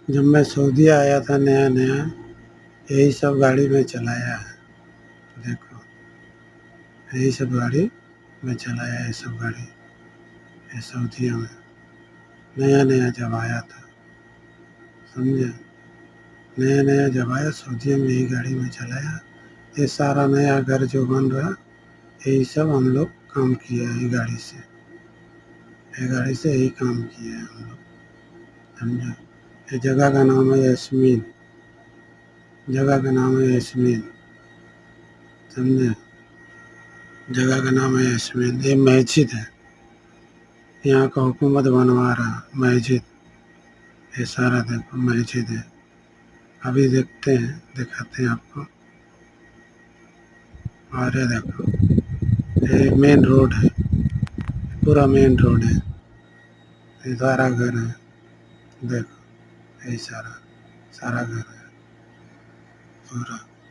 जब मैं सऊदी आया था नया नया, यही सब गाड़ी में चलाया है। देखो, यही सब गाड़ी में चलाया, ये सब गाड़ी ये सऊदीया में नया नया जब आया था, समझे। नया नया जब आया सऊदीया में यही गाड़ी में चलाया। ये सारा नया घर जो बन रहा, यही सब हम लोग काम किया है। ये गाड़ी से यही काम किया है हम लोग, समझे। ये जगह का नाम है यास्मीन, जगह का नाम है यास्मीन, समझे। जगह का नाम है यास्मीन। ये मस्जिद है, यहाँ का हुकूमत बनवा रहा मस्जिद। ये सारा देखो मस्जिद है। अभी देखते हैं, दिखाते हैं आपको। और ये देखो, ये मेन रोड है, पूरा मेन रोड है। ये सारा घर है, देखो यही सारा घर है पूरा।